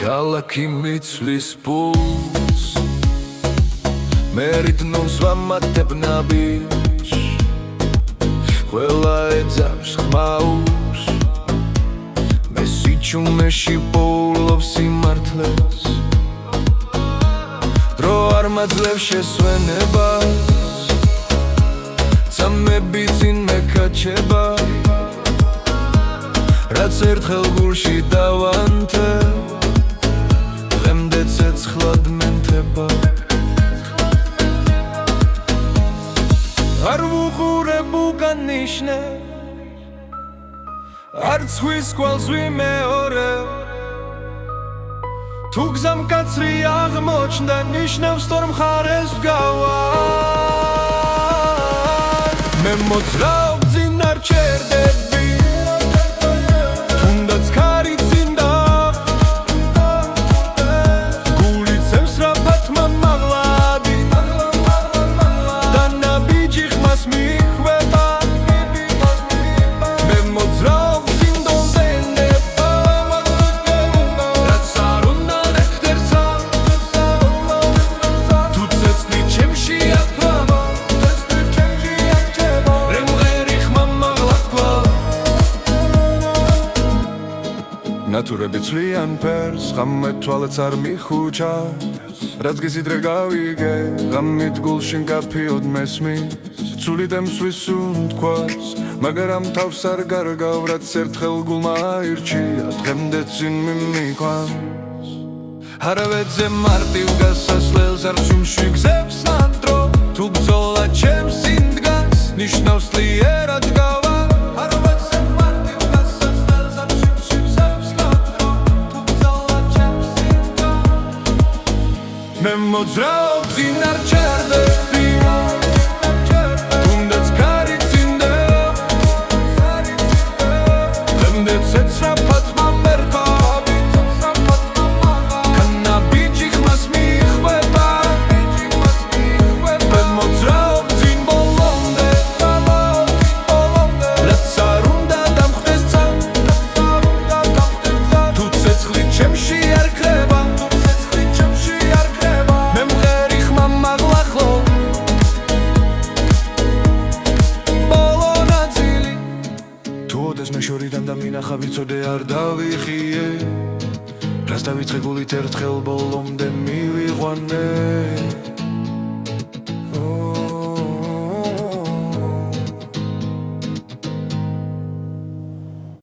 ქალაქი მიცვლის პულს მე რიტმს ვამატებ ნაბიჯს ყველა ეძავს ხმაურს მე სიჩუმეში პოულობ სიმართლეს დრო არ მაძლევს შესვენებას წამები წინ მეკაჩება რაც ერთხელ გულში დავანთე დღემდე ცეცხლად მენთება არ ვუყურებ უკანიშნე არც ხვის კვალს ვიმეორებ თუ გზა მკაცრი აღმოჩნდა ნიშნავს თორ მხარეს ვგავარ მე მოძრაობ წინ არ ჩერდები თუნდაც ქარი წინ გული წევს რაფათ მამაღლადი და ნაბიჯი ხმას მიხვება მე მოძრაობ წინ დონდენდება რაც არ უნდა ნეხტერცა თუ წესნი ჩემში აფამა ნატურები ცვლიან ფერს ღამე თვალიც არ მიხუჩა რაც გიზიდრე გავიგე ღამით გულში მკაფიოდ მესმის ცული დემსვის უნთქვას მაგრამ თავს არ გარგავ რაც ერთხელ გულმა აირჩია დღემდე წინ მიმიყვანს არავეძე მარტივ გასასვლელს არ ცუმში გზებს ნანდრო თუ ბრძოლა ჩემს წინ დგას ნიშნავს ძლიერად გავა მე მოძრაობ წინ არ ჩერდები თუნდაც ქარი წინდა დღემდე ცეცხლად მამერტავი კანაბიჯი ხმას მიხვება მე მოძრაობ წინ ბოლომდე რაც არ უნდა დამხდეს ცა თუ ცეცხლი ჩემში არ ქრება მე შორიდან და მინახა ვიცოდე არ დავიხიე რას დავიწყე გულით ერთხელ ბოლომდე მივიყვანე